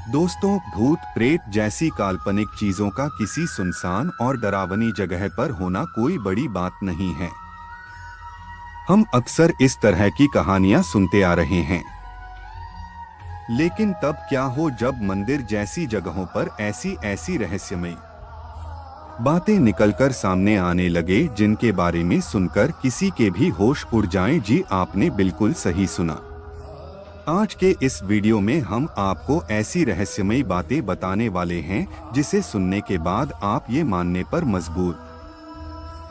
दोस्तों, भूत प्रेत जैसी काल्पनिक चीजों का किसी सुनसान और डरावनी जगह पर होना कोई बड़ी बात नहीं है। हम अक्सर इस तरह की कहानियां सुनते आ रहे हैं। लेकिन तब क्या हो जब मंदिर जैसी जगहों पर ऐसी ऐसी रहस्यमयी बातें निकलकर सामने आने लगे, जिनके बारे में सुनकर किसी के भी होश उड़ जाएं। जी, आपने बिल्कुल सही सुना। आज के इस वीडियो में हम आपको ऐसी रहस्यमयी बातें बताने वाले हैं जिसे सुनने के बाद आप ये मानने पर मजबूर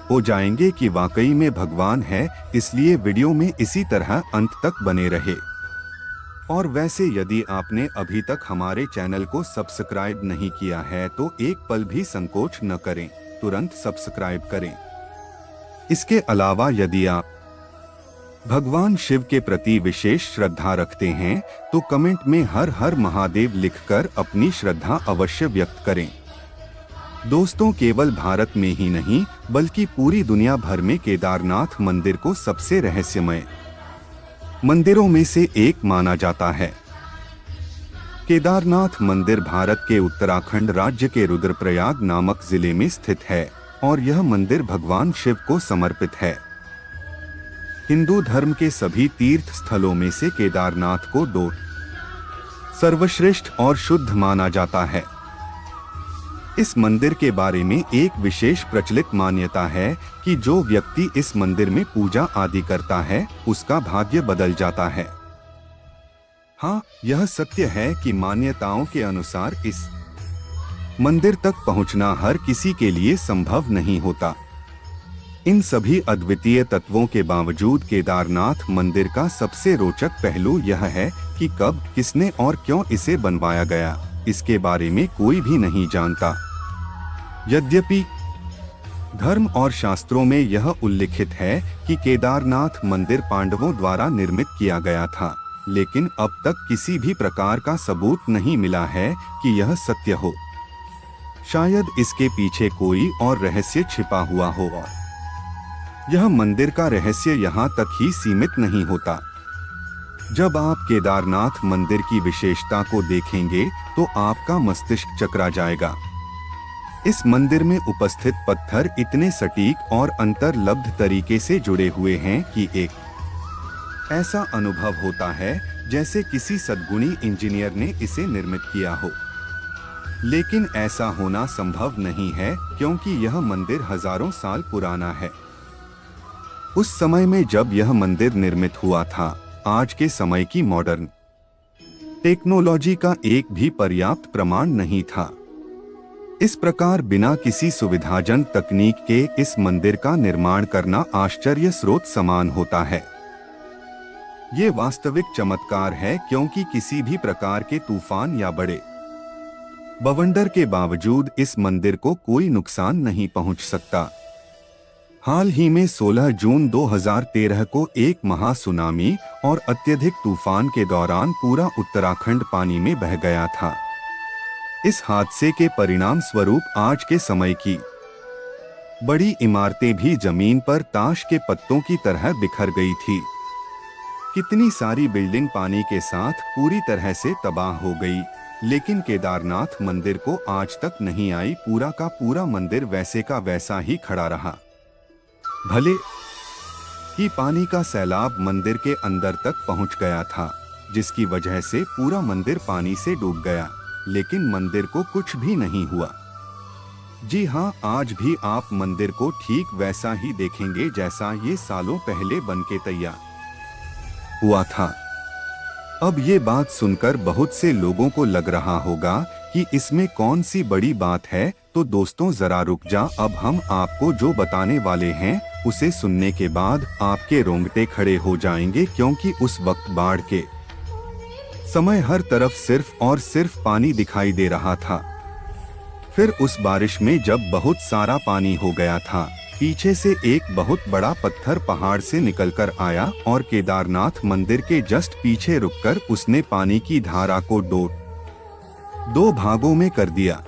हो जाएंगे कि वाकई में भगवान है। इसलिए वीडियो में इसी तरह अंत तक बने रहे। और वैसे यदि आपने अभी तक हमारे चैनल को सब्सक्राइब नहीं किया है तो एक पल भी संकोच न करें, तुरंत सब्सक्राइब करें। इसके अलावा यदि आप भगवान शिव के प्रति विशेष श्रद्धा रखते हैं तो कमेंट में हर हर महादेव लिखकर अपनी श्रद्धा अवश्य व्यक्त करें। दोस्तों, केवल भारत में ही नहीं बल्कि पूरी दुनिया भर में केदारनाथ मंदिर को सबसे रहस्यमय मंदिरों में से एक माना जाता है। केदारनाथ मंदिर भारत के उत्तराखंड राज्य के रुद्रप्रयाग नामक जिले में स्थित है और यह मंदिर भगवान शिव को समर्पित है। हिंदू धर्म के सभी तीर्थ स्थलों में से केदारनाथ को दो सर्वश्रेष्ठ और शुद्ध माना जाता है। इस मंदिर के बारे में एक विशेष प्रचलित मान्यता है कि जो व्यक्ति इस मंदिर में पूजा आदि करता है उसका भाग्य बदल जाता है। हाँ, यह सत्य है कि मान्यताओं के अनुसार इस मंदिर तक पहुंचना हर किसी के लिए संभव नहीं होता। इन सभी अद्वितीय तत्वों के बावजूद केदारनाथ मंदिर का सबसे रोचक पहलू यह है कि कब, किसने और क्यों इसे बनवाया गया, इसके बारे में कोई भी नहीं जानता। यद्यपि धर्म और शास्त्रों में यह उल्लिखित है कि केदारनाथ मंदिर पांडवों द्वारा निर्मित किया गया था, लेकिन अब तक किसी भी प्रकार का सबूत नहीं मिला है कि यह सत्य हो। शायद इसके पीछे कोई और रहस्य छिपा हुआ हो। यह मंदिर का रहस्य यहाँ तक ही सीमित नहीं होता। जब आप केदारनाथ मंदिर की विशेषता को देखेंगे तो आपका मस्तिष्क चकरा जाएगा। इस मंदिर में उपस्थित पत्थर इतने सटीक और अंतर्लब्ध तरीके से जुड़े हुए हैं कि एक ऐसा अनुभव होता है जैसे किसी सद्गुणी इंजीनियर ने इसे निर्मित किया हो। लेकिन ऐसा होना संभव नहीं है क्योंकि यह मंदिर हजारों साल पुराना है। उस समय में जब यह मंदिर निर्मित हुआ था, आज के समय की मॉडर्न टेक्नोलॉजी का एक भी पर्याप्त प्रमाण नहीं था। इस प्रकार बिना किसी सुविधाजनक तकनीक के इस मंदिर का निर्माण करना आश्चर्य स्रोत समान होता है। ये वास्तविक चमत्कार है क्योंकि किसी भी प्रकार के तूफान या बड़े बवंडर के बावजूद इस मंदिर को कोई नुकसान नहीं पहुंच सकता। हाल ही में 16 जून 2013 को एक महासुनामी और अत्यधिक तूफान के दौरान पूरा उत्तराखंड पानी में बह गया था। इस हादसे के परिणाम स्वरूप आज के समय की बड़ी इमारतें भी जमीन पर ताश के पत्तों की तरह बिखर गई थी। कितनी सारी बिल्डिंग पानी के साथ पूरी तरह से तबाह हो गई, लेकिन केदारनाथ मंदिर को आज तक नहीं आई। पूरा का पूरा मंदिर वैसे का वैसा ही खड़ा रहा। भले ही पानी का सैलाब मंदिर के अंदर तक पहुंच गया था, जिसकी वजह से पूरा मंदिर पानी से डूब गया, लेकिन मंदिर को कुछ भी नहीं हुआ। जी हाँ, आज भी आप मंदिर को ठीक वैसा ही देखेंगे जैसा ये सालों पहले बनके तैयार हुआ था। अब ये बात सुनकर बहुत से लोगों को लग रहा होगा कि इसमें कौन सी बड़ी बात है। तो दोस्तों, जरा रुक जा। अब हम आपको जो बताने वाले हैं उसे सुनने के बाद आपके रोंगटे खड़े हो जाएंगे, क्योंकि उस वक्त बाढ़ के समय हर तरफ सिर्फ और सिर्फ पानी दिखाई दे रहा था। फिर उस बारिश में जब बहुत सारा पानी हो गया था, पीछे से एक बहुत बड़ा पत्थर पहाड़ से निकलकर आया और केदारनाथ मंदिर के जस्ट पीछे रुककर उसने पानी की धारा को दो भागों में कर दिया।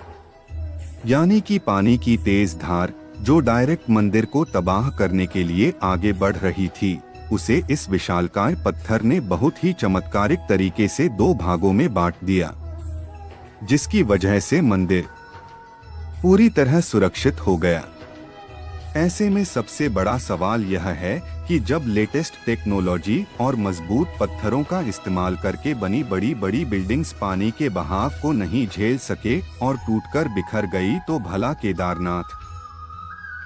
यानी कि पानी की तेज धार जो डायरेक्ट मंदिर को तबाह करने के लिए आगे बढ़ रही थी, उसे इस विशालकाय पत्थर ने बहुत ही चमत्कारिक तरीके से दो भागों में बांट दिया। जिसकी वजह से मंदिर पूरी तरह सुरक्षित हो गया। ऐसे में सबसे बड़ा सवाल यह है कि जब लेटेस्ट टेक्नोलॉजी और मजबूत पत्थरों का इस्तेमाल करके बनी बड़ी बड़ी बिल्डिंग्स पानी के बहाव को नहीं झेल सके और टूटकर बिखर गई, तो भला केदारनाथ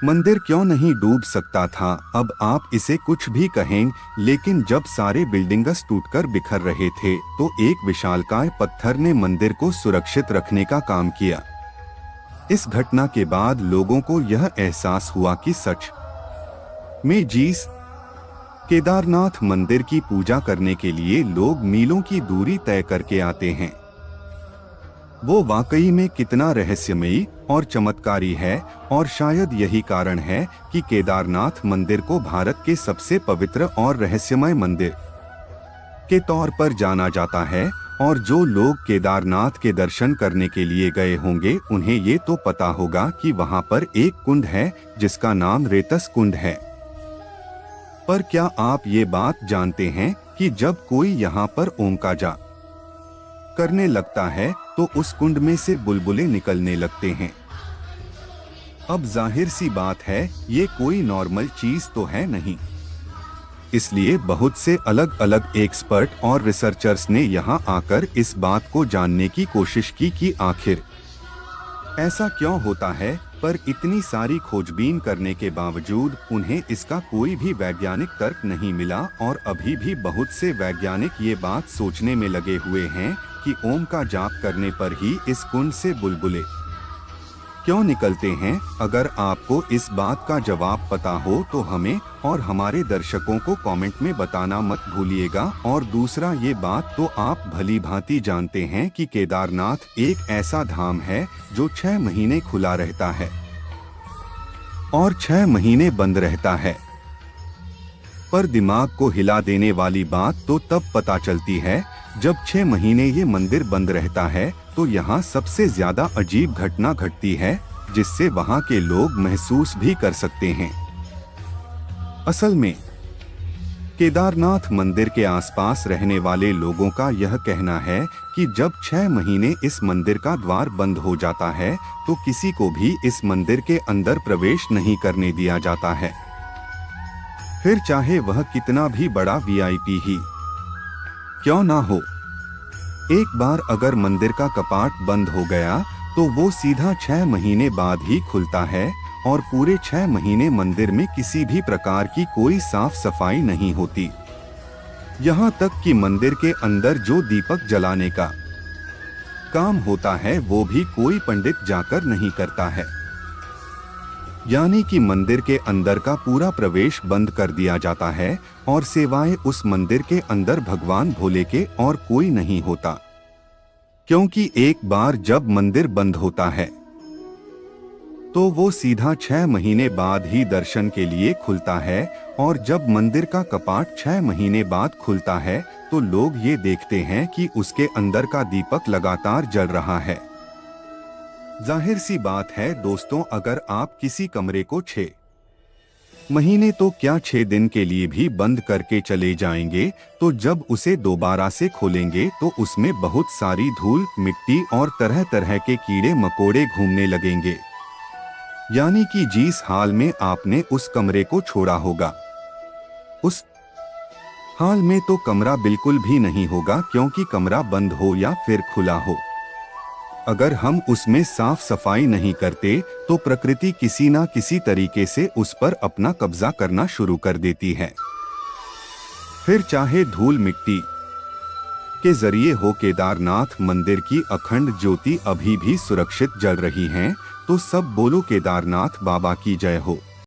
मंदिर क्यों नहीं डूब सकता था? अब आप इसे कुछ भी कहें, लेकिन जब सारे बिल्डिंग्स टूटकर बिखर रहे थे तो एक विशालकाय पत्थर ने मंदिर को सुरक्षित रखने का काम किया। इस घटना के बाद लोगों को यह एहसास हुआ कि सच में जिस केदारनाथ मंदिर की पूजा करने के लिए लोग मीलों की दूरी तय करके आते हैं, वो वाकई में कितना रहस्यमयी और चमत्कारी है। और शायद यही कारण है कि केदारनाथ मंदिर को भारत के सबसे पवित्र और रहस्यमय मंदिर के तौर पर जाना जाता है। और जो लोग केदारनाथ के दर्शन करने के लिए गए होंगे, उन्हें ये तो पता होगा कि वहां पर एक कुंड है जिसका नाम रेतस कुंड है। पर क्या आप ये बात जानते हैं कि जब कोई यहाँ पर ओम का जाप करने लगता है तो उस कुंड में से बुलबुले निकलने लगते हैं? अब जाहिर सी बात है, ये कोई नॉर्मल चीज तो है नहीं। इसलिए बहुत से अलग अलग एक्सपर्ट और रिसर्चर्स ने यहाँ आकर इस बात को जानने की कोशिश की कि आखिर ऐसा क्यों होता है। पर इतनी सारी खोजबीन करने के बावजूद उन्हें इसका कोई भी वैज्ञानिक तर्क नहीं मिला। और अभी भी बहुत से वैज्ञानिक ये बात सोचने में लगे हुए हैं कि ओम का जाप करने पर ही इस कुंड से बुलबुले क्यों निकलते हैं। अगर आपको इस बात का जवाब पता हो तो हमें और हमारे दर्शकों को कमेंट में बताना मत भूलिएगा। और दूसरा ये बात तो आप भली भांति जानते हैं कि केदारनाथ एक ऐसा धाम है जो 6 महीने खुला रहता है और 6 महीने बंद रहता है। पर दिमाग को हिला देने वाली बात तो तब पता चलती है जब 6 महीने ये मंदिर बंद रहता है, तो यहाँ सबसे ज्यादा अजीब घटना घटती है जिससे वहाँ के लोग महसूस भी कर सकते हैं। असल में केदारनाथ मंदिर के आसपास रहने वाले लोगों का यह कहना है कि जब 6 महीने इस मंदिर का द्वार बंद हो जाता है तो किसी को भी इस मंदिर के अंदर प्रवेश नहीं करने दिया जाता है, फिर चाहे वह कितना भी बड़ा वीआईपी ही क्यों ना हो। एक बार अगर मंदिर का कपाट बंद हो गया तो वो सीधा 6 महीने बाद ही खुलता है और पूरे 6 महीने मंदिर में किसी भी प्रकार की कोई साफ सफाई नहीं होती। यहाँ तक कि मंदिर के अंदर जो दीपक जलाने का काम होता है वो भी कोई पंडित जाकर नहीं करता है। यानी कि मंदिर के अंदर का पूरा प्रवेश बंद कर दिया जाता है और सिवाय उस मंदिर के अंदर भगवान भोले के और कोई नहीं होता। क्योंकि एक बार जब मंदिर बंद होता है तो वो सीधा 6 महीने बाद ही दर्शन के लिए खुलता है। और जब मंदिर का कपाट 6 महीने बाद खुलता है तो लोग ये देखते हैं कि उसके अंदर का दीपक लगातार जल रहा है। जाहिर सी बात है दोस्तों, अगर आप किसी कमरे को 6 महीने तो क्या 6 दिन के लिए भी बंद करके चले जाएंगे, तो जब उसे दोबारा से खोलेंगे तो उसमें बहुत सारी धूल, मिट्टी और तरह तरह के कीड़े मकोड़े घूमने लगेंगे। यानी कि जिस हाल में आपने उस कमरे को छोड़ा होगा, उस हाल में तो कमरा बिल्कुल भी नहीं होगा, क्योंकि कमरा बंद हो या फिर खुला हो, अगर हम उसमें साफ सफाई नहीं करते तो प्रकृति किसी ना किसी तरीके से उस पर अपना कब्जा करना शुरू कर देती है। फिर चाहे धूल मिट्टी के जरिए हो, केदारनाथ मंदिर की अखंड ज्योति अभी भी सुरक्षित जल रही है। तो सब बोलो केदारनाथ बाबा की जय हो।